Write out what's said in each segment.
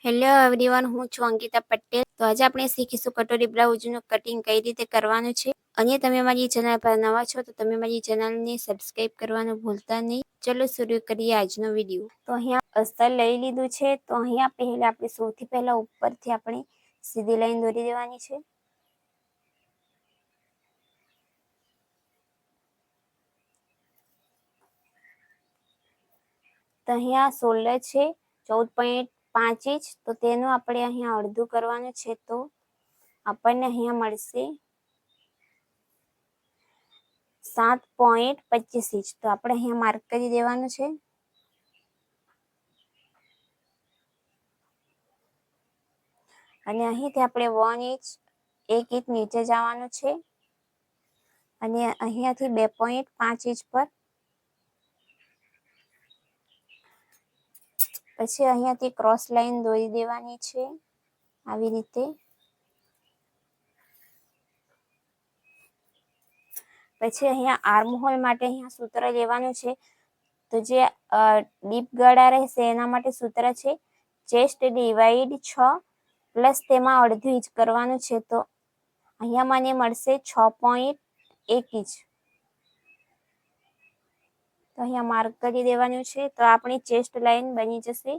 Hello everyone, હું છું અંકિતા પટેલ. તો આજે આપણે શીખીશું કટોરી બ્લાઉઝનું કટિંગ કઈ રીતે કરવાનું છે. અને તમે મારી ચેનલ પર નવા છો તો તમે મારી ચેનલને સબસ્ક્રાઇબ કરવાનું ભૂલતા નહીં. ચલો શરૂ કરીએ આજનો વિડીયો. તો અહીંયા અસ્તર લઈ લીધું છે. તો અહીંયા પહેલા આપણે સૌથી પહેલા ઉપરથી આપણે સીધી લાઈન દોરી દેવાની છે. તો અહીંયા શોલ્ડર છે 14.5 ઇંચ, તો તેનું આપણે અહીંયા અડધું કરવાનું છે. તો આપણને અહીંયા મળશે 7.25 ઇંચ. તો આપણે અહીંયા માર્ક કરી દેવાનું છે. અને અહીંથી આપણે 1 ઇંચ નીચે જવાનું છે. અને અહીંયાથી 2.5 ઇંચ પર, પછી અહીંયાથી ક્રોસ લાઈન દોરી દેવાની છે આવી રીતે. પછી અહીંયા આર્મ હોલ માટે અહીંયા સૂત્ર લેવાનું છે. તો જે ડીપ ગળા રહેશે એના માટે સૂત્ર છે ચેસ્ટ ડિવાઈડ 6 પ્લસ તેમાં અડધું ઇંચ કરવાનું છે. તો અહીંયા મને મળશે 6.1 ઇંચ. તો અહીંયા માર્ક કરી દેવાનું છે. તો આપણી ચેસ્ટ લાઈન બની જશે.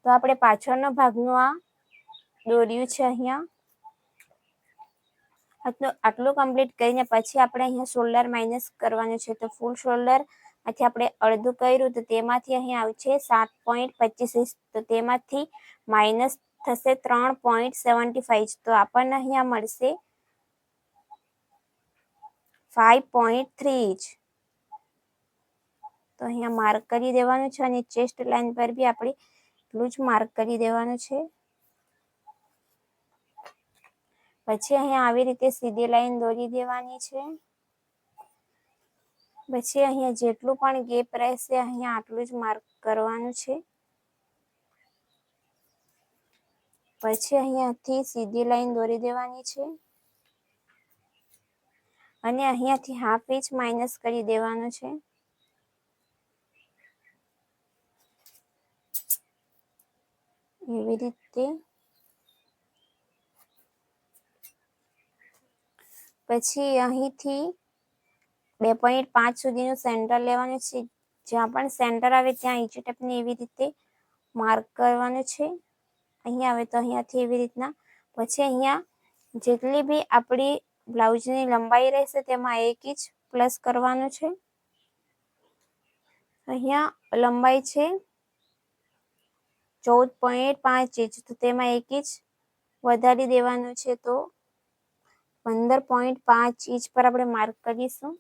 તો આપણે પાછળનો ભાગનું આ દોર્યું છે. અહીંયા આટલું કમ્પ્લીટ કરીને પછી આપણે અહીંયા શોલ્ડર માઇનસ કરવાનું છે. તો ફૂલ શોલ્ડર માંથી આપણે અડધું કર્યું તો તેમાંથી અહીંયા આવશે 7.25 ઇંચ. તો તેમાંથી માઇનસ થશે 3.75. તો આપણને અહીંયા મળશે 5.3 ઇંચ. તો અહીંયા માર્ક કરી દેવાનું છે. અને ચેસ્ટ લાઈન પર બી આપણે એટલું જ માર્ક કરી દેવાનું છે. પછી અહીંયા આવી રીતે સીધી લાઈન દોરી દેવાની છે. પછી અહીંયા જેટલું પણ ગેપ રહેશે અહીંયા આટલું જ માર્ક કરવાનું છે. પછી અહીંયાથી સીધી લાઈન દોરી દેવાની છે. અને અહીંયાથી હાફ ઇંચ માઇનસ કરી દેવાનું છે. એવી રીતે. પછી અહીંથી 2.5 સુધીનું સેન્ટર લેવાનું છે. જ્યાં પણ સેન્ટર આવે ત્યાં ઈંચી ટેપને એવી રીતે માર્ક કરવાનું છે. અહીંયા આવે તો અહીંયાથી એવી રીતના. પછી અહીંયા જેટલી બી આપણી બ્લાઉઝની લંબાઈ રહેશે તેમાં 1 ઇંચ પ્લસ કરવાનું છે. અહીંયા લંબાઈ છે 14.5 ઇંચ. તો તેમાં 1 ઇંચ વધારી દેવાનું છે. તો 15.5 ઇંચ પર આપણે માર્ક કરીશું.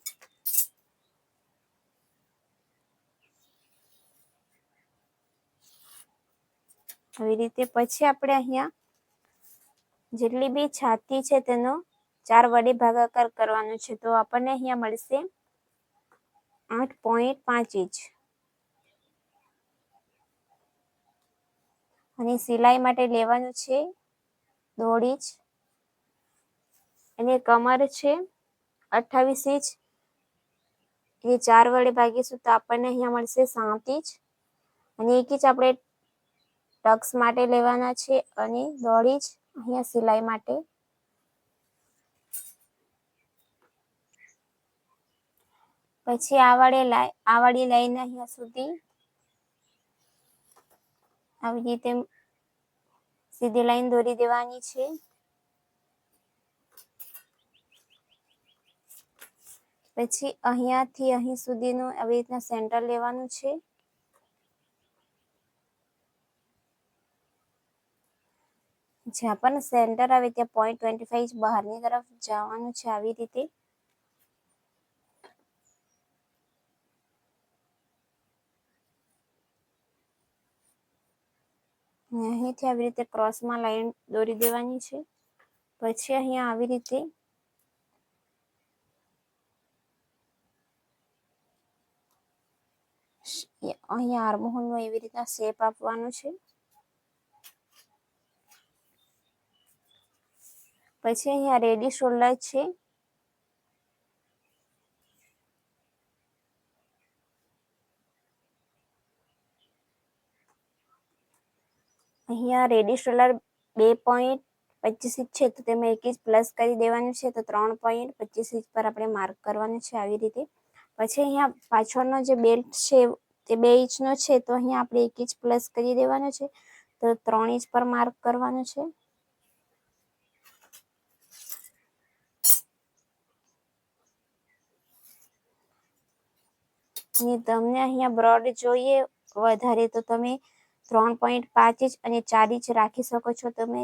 આવી રીતે. પછી આપણે અહીંયા જેટલી બી છાતી છે તેનો 4 વડે ભાગાકાર કરવાનો છે. તો આપણને અહીંયા મળશે 8.5 ઇંચ. અને સિલાઈ માટે લેવાનું છે 1.5 ઇંચ. અને કમર છે 28 ઇંચ. એ 4 વડે ભાગીશું તો આપણને અહીંયા મળશે 7 ઇંચ. અને 1 ઇંચ આપણે ટક્સ માટે લેવાના છે. અને 1.5 ઇંચ અહીંયા સિલાઈ માટે. પછી આ વાળી લાઈન અહીંયા સુધી આવી રીતે સીધી લાઈન દોરી દેવાની છે. પછી અહીંયાથી અહીં સુધીનું આવી રીતના સેન્ટર લેવાનું છે. જ્યાં પણ સેન્ટર આવે ત્યાં 0.25 ઇંચ બહારની તરફ જવાનું છે. આવી રીતે. અહીંથી આવી રીતે ક્રોસમાં લાઈન દોરી દેવાની છે. પછી અહીંયા આવી રીતે અહીંયા આર્મહોલનો એવી રીતના શેપ આપવાનો છે. પછી અહીંયા રેડી શોલ્ડર છે. અહીંયા રેડિશ રોલર 2.25 ઇંચ છે તો તેમાં 1 ઇંચ પ્લસ કરી દેવાનું છે, તો 3.25 ઇંચ પર આપણે માર્ક કરવાનું છે આવી રીતે. પછી અહીંયા પાછળનો જે બેલ્ટ છે તે 2 ઇંચનો છે, તો અહીંયા આપણે 1 ઇંચ પ્લસ કરી દેવાનો છે, તો 3 ઇંચ પર માર્ક કરવાનું છે. અને તમને અહીંયા બ્રોડ જોઈએ વધારે તો તમે 3.5 ઇંચ અને 4 ઇંચ રાખી શકો છો. તમે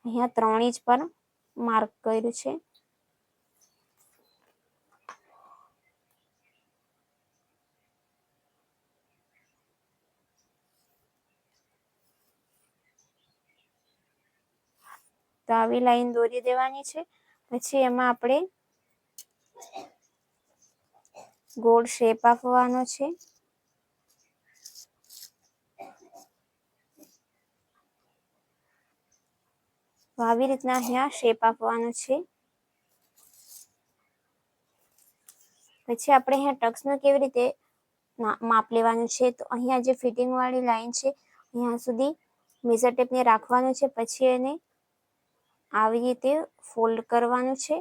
અહીંયા 3 ઇંચ પર માર્ક કર્યું છે. તો આવી લાઈન દોરી દેવાની છે. પછી એમાં આપણે ગોળ શેપ આપવાનો છે. તો આવી રીતના અહીંયા શેપ આપવાનો છે. પછી આપણે અહીંયા ટક્સનું કેવી રીતે માપ લેવાનું છે, તો અહીંયા જે ફિટિંગ વાળી લાઈન છે અહીંયા સુધી મેઝર ટેપને રાખવાનું છે. પછી એને આવી રીતે ફોલ્ડ કરવાનું છે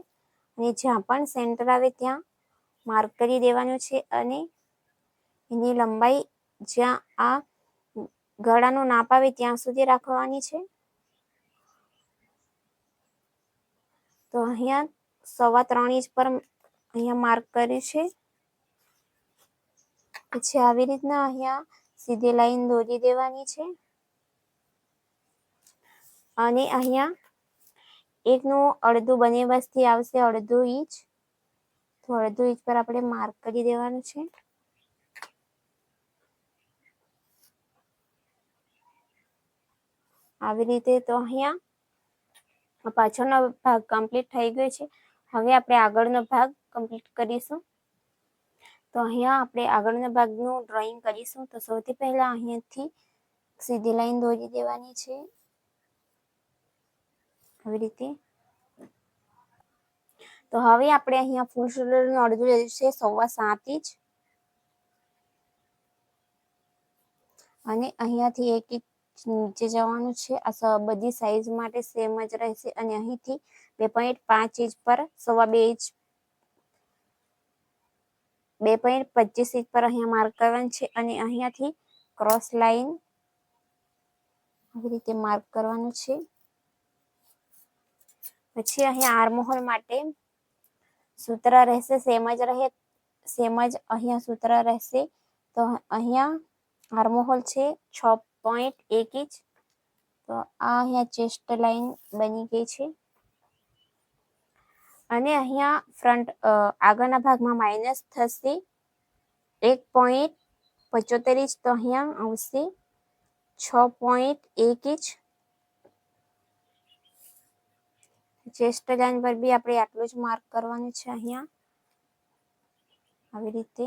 અને જ્યાં પણ સેન્ટર આવે ત્યાં માર્ક કરી દેવાનું છે અને એની લંબાઈ જ્યાં આ ગળાનું નાપ આવે ત્યાં સુધી રાખવાની છે. તો અહીંયા 3.25 ઇંચ પર અહીંયા માર્ક કર્યું છે. પછી આવી રીતના અહીંયા સીધી લાઈન દોરી દેવાની છે અને અહીંયા 1નું અડધું બંને બાજુથી આવશે, અડધું ઇંચ. તો અડધું ઇંચ પર આપણે માર્ક કરી દેવાનું છે. આવી રીતે. તો અહીંયા પાછળનો ભાગ કમ્પ્લીટ થઈ ગયો છે. હવે આપણે આગળનો ભાગ કમ્પ્લીટ કરીશું. તો અહીંયા આપણે આગળના ભાગનું ડ્રોઈંગ કરીશું. તો સૌથી પહેલા અહીંયાથી સીધી લાઈન દોરી દેવાની છે આવી રીતે. તો હવે આપણે અહીંયા ફૂલ શોલ્ડરનું અડધું લીધું છે 7.25 ઇંચ અને અહીંયાથી 1 ઇંચ નીચે જવાનું છે. આ બધી સાઈઝ માટે સેમ જ રહેશે અને અહીંથી 2.5 ઇંચ પર 2.5 ઇંચ 2.25 ઇંચ પર અહીંયા માર્ક કરવાનું છે અને અહીંયાથી ક્રોસ લાઈન આવી રીતે માર્ક કરવાનું છે. પછી અહીંયા આર્મહોલ માટે સૂત્ર રહેશે સેમ જ અહીંયા સૂત્ર રહેશે. તો અહીંયા આર્મહોલ છે 6.1 ઇંચ. તો આ અહીંયા ચેસ્ટ લાઈન બની ગઈ છે અને અહીંયા ફ્રન્ટ આગળના ભાગમાં માઇનસ થશે 1.75 ઇંચ. તો અહીંયા આવશે 6.1 ઇંચ. ચેસ્ટ લાઈન પર બી આપણે આટલું જ માર્ક કરવાનું છે અહીંયા આવી રીતે.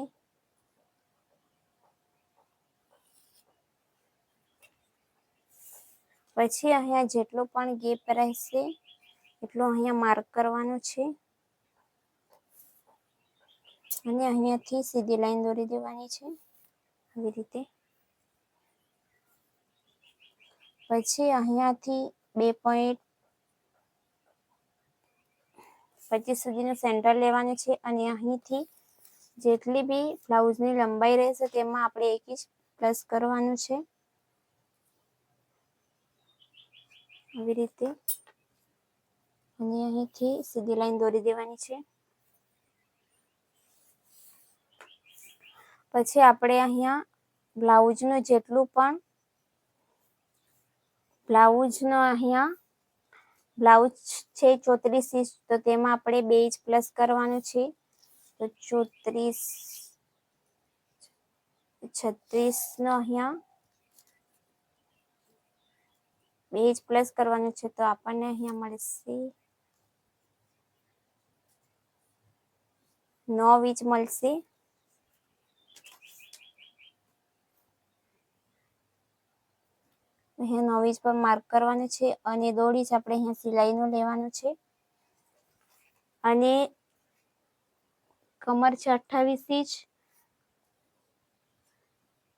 પછી અહીંયા જેટલો પણ ગેપ રહેશે એટલો અહીંયા માર્ક કરવાનો છે અને અહીંયાથી સીધી લાઈન દોરી દેવાની છે આવી રીતે. પછી અહીંયાથી 2.25 સુધીનું સેન્ટર લેવાનું છે અને અહીંથી જેટલી બી બ્લાઉઝની લંબાઈ રહેશે તેમાં આપણે 1 ઇંચ પ્લસ કરવાનું છે આવી રીતે અને અહીંથી સીધી લાઈન દોરી દેવાની છે. પછી આપણે અહીંયા બ્લાઉઝનું જેટલું પણ બ્લાઉઝ છે 34 ઇંચ, તો તેમાં આપણે 2 ઇંચ પ્લસ કરવાનું છે. તો 34 36 નો અહીંયા 2 ઇંચ પ્લસ કરવાનું છે. તો આપણને અહીંયા મળશે 9 ઇંચ મળશે. અહીંયા 9 ઇંચ પર માર્ક કરવાનું છે અને 1.5 ઇંચ આપણે અહીંયા સિલાઈનું લેવાનું છે અને કમર છે 28 ઇંચ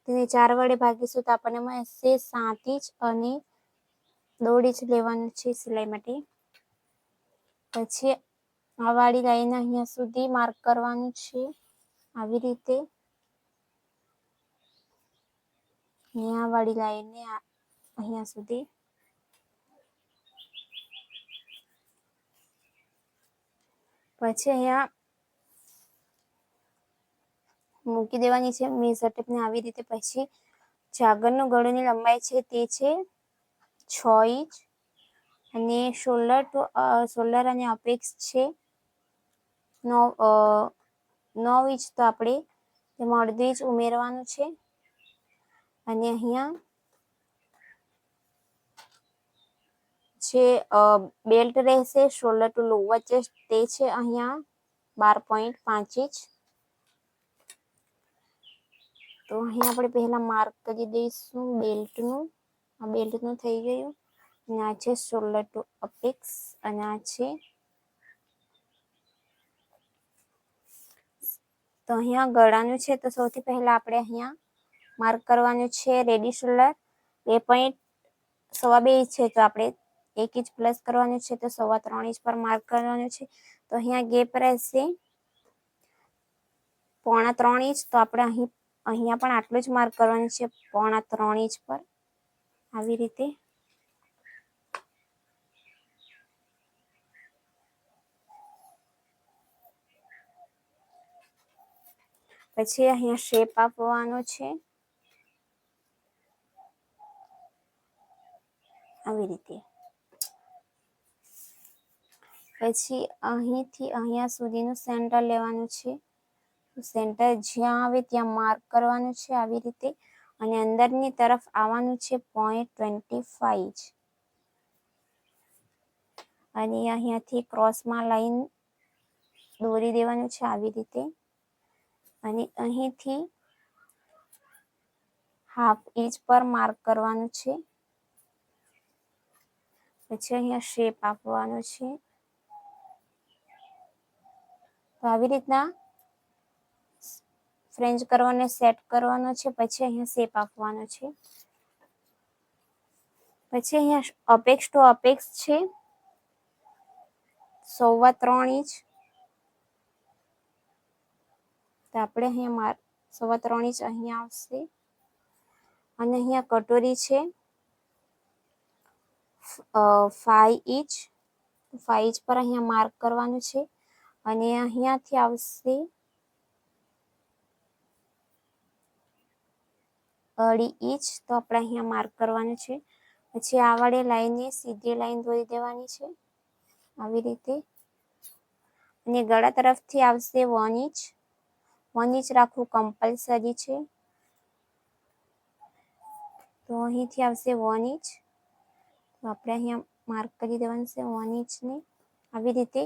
તેને 4 વડે ભાગીશું તો આપણને મળશે 7 ઇંચ અને 1.5 ઇંચ લેવાનું છે સિલાઈ માટે. પછી આ વાળી લાઈન અહીંયા સુધી માર્ક કરવાનું છે આવી રીતે. અહીંયા વાળી લાઈનને અહીંયા સુધી. પછી અહીંયા મૂકી દેવાની છે મેઝર ટેપને આવી રીતે. પછી જે આગળનું ગળુની લંબાઈ છે તે છે 6 ઇંચ અને શોલ્ડર અને અપેક્ષ છે 9 ઇંચ. તો આપણે તેમાં 1/2 ઇંચ ઉમેરવાનું છે. અને અહીંયા જે બેલ્ટ રહેશે શોલ્ડર ટુ લોવર ચેસ્ટ તે છે અહીંયા 12.5 ઇંચ. તો અહીંયા આપણે પહેલા માર્ક કરી દઈશું બેલ્ટનું. આ બેલ્ટનું થઈ ગયું. અને આ છે શોલ્ડર ટુ અપેક્સ અને આ છે. તો અહીંયા ગળાનું છે તો સૌથી પહેલા આપણે અહીંયા માર્ક કરવાનું છે રેડી શોલ્ડર 2.2 ઇંચ છે તો આપણે 1 ઇંચ પ્લસ કરવાનું છે તો 3.25 ઇંચ પર માર્ક કરવાનું છે. તો અહીંયા ગેપ રહેશે 3.25 ઇંચ. તો આપણે અહીંયા પણ આટલું જ માર્ક કરવાનું છે 3.25 ઇંચ પર આવી રીતે. પછી અહીંયા શેપ આપવાનો છે આવી રીતે. પછી અહીંથી અહીંયા સુધીનું સેન્ટર લેવાનું છે. સેન્ટર જ્યાં આવે ત્યાં માર્ક કરવાનું છે આવી રીતે. અને અંદરની તરફ આવવાનું છે 0.25 ઇંચ. અને અહીંયાથી ક્રોસમાં લાઈન દોરી દેવાનું છે આવી રીતે. અને અહીંથી 1/2 ઇંચ પર માર્ક કરવાનું છે. પછી અહીંયા શેપ આપવાનો છે. તો આવી રીતના ફ્રેન્ચ કરવાને સેટ કરવાનો છે. પછી અહીંયા શેપ આપવાનો છે. પછી અહીંયા અપેક્ષ ટુ અપેક્ષ છે 3.25 ઇંચ. તો આપણે અહીંયા 3.25 ઇંચ અહીંયા આવશે. અને અહીંયા કટોરી છે 5 ઇંચ. 5 ઇંચ પર અહીંયા માર્ક કરવાનું છે. અને અહીંયાથી આવશે 2.5 ઇંચ. તો આપણે અહીંયા માર્ક કરવાનું છે. પછી આ વાળી લાઈનને સીધી લાઈન દોરી દેવાની છે આવી રીતે. અને ગળા તરફથી આવશે 1 ઇંચ. 1 ઇંચ રાખવું કમ્પલસરી છે. તો અહીંથી આવશે 1 ઇંચ. તો આપણે અહીંયા માર્ક કરી દેવાનું છે 1 ઇંચને આવી રીતે.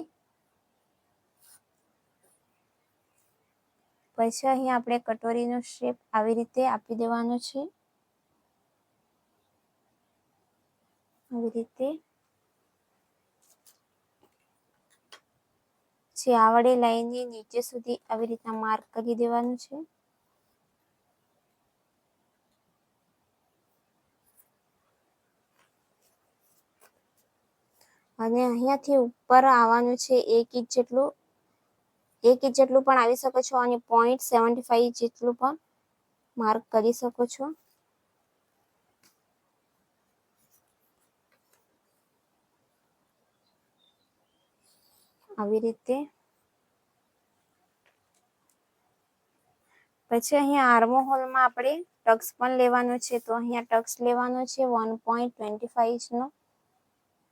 પછી અહીંયા આપણે કટોરીનો શેપ આવી રીતે આપી દેવાનો છે આવી રીતે. જે આ વાળી લાઈનની નીચે સુધી આવી રીતના માર્ક કરી દેવાનું છે. અને અહીંયાથી ઉપર આવવાનું છે 1 ઇંચ જેટલું. 1 ઇંચ જેટલું પણ આવી શકો છો. અને 0.75 જેટલું પણ માર્ક કરી શકો છો આવી રીતે. પછી અહીંયા આર્મો હોલમાં આપણે ટક્સ પણ લેવાનું છે. તો અહીંયા ટક્સ લેવાનો છે 1.25 ઇંચનો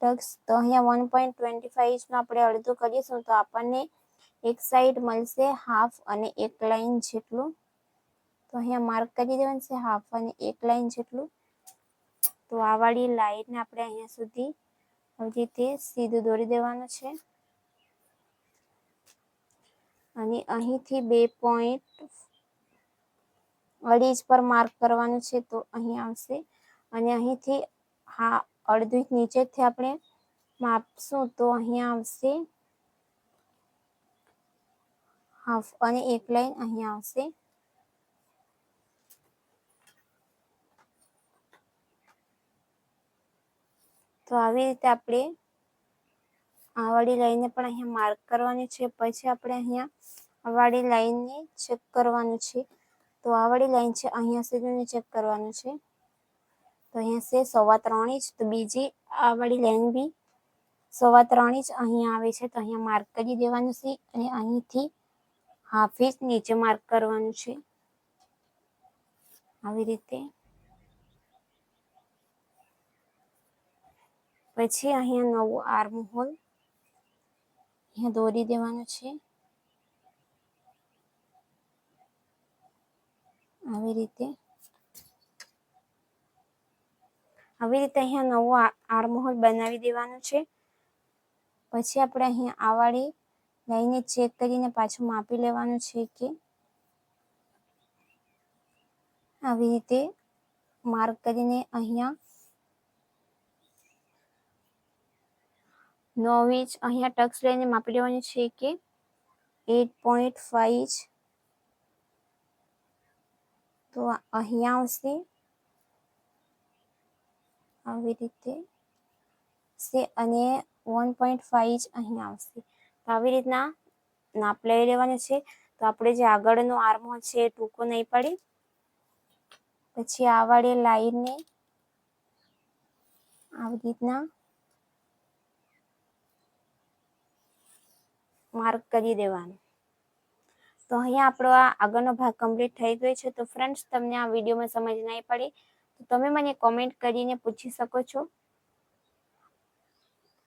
ટક્સ. તો અહીંયા 1.25 ઇંચનો આપણે અડધું કરીશું તો આપણને એક સાઈડ મળશે 1/2 અને 1 લાઈન જેટલું. તો અહીંયા માર્ક કરી દેવાનું છે 1/2 અને 1 લાઈન જેટલું. તો આ વાળી લાઈનને આપણે અહીંયા સુધી આવી રીતે સીધું દોરી દેવાનું છે. અને અહીંથી 2.2 ઇંચ પર માર્ક કરવાનું છે. તો અહીં આવશે. અને અહીંથી અડધું ઇંચ નીચેથી આપણે માપશું તો અહીંયા આવશે 1/2 અને 1 લાઈન અહીંયા આવશે. તો આવી રીતે આપણે આ વાળી લાઈનને પણ અહીંયા માર્ક કરવાની છે. પછી આપણે અહીંયા આ વાળી લાઈનને ચેક કરવાનું છે. તો આ વાળી લાઈન છે અહીંયા સુધીને ચેક કરવાનું છે. તો અહીંયા છે 3.25 ઇંચ. તો બીજી આ વાળી લાઈન બી 3.25 ઇંચ અહીંયા આવે છે. તો અહીંયા માર્ક કરી દેવાનું છે અને અહીંથી 1/2 ઇંચ નીચે માર્ક કરવાનું છે આવી રીતે. પછી અહીંયા નવું આર્મ હોલ અહીંયા દોરી દેવાનું છે આવી રીતે. અહીંયા નવું આર્મ હોલ બનાવી દેવાનું છે. પછી આપણે અહીંયા આ વાળી લાઈને ચેક કરીને પાછું માપી લેવાનું છે કે આવી રીતે માર્ક કરીને અહીંયા 9 ઇંચ અહીંયા ટક્સ લઈને માપી લેવાનું છે કે 8.5 ઇંચ. તો અહીંયા આવશે આવી રીતે છે અને 1.5 ઇંચ અહીંયા આવશે. તો આવી રીતના નાપ લઈ લેવાનું છે. તો આપણે જે આગળનો આર્મ હોલ છે એ ટૂંકો નહીં પડે. પછી આ વાળી લાઈનને આવી રીતના માર્ક કરી દેવાનું. તો અહીંયા આપણો આ આગળનો ભાગ કમ્પ્લીટ થઈ ગયો છે. તો ફ્રેન્ડ્સ, તમને આ વિડીયોમાં સમજ નહીં પડી તો તમે મને કોમેન્ટ કરીને પૂછી શકો છો.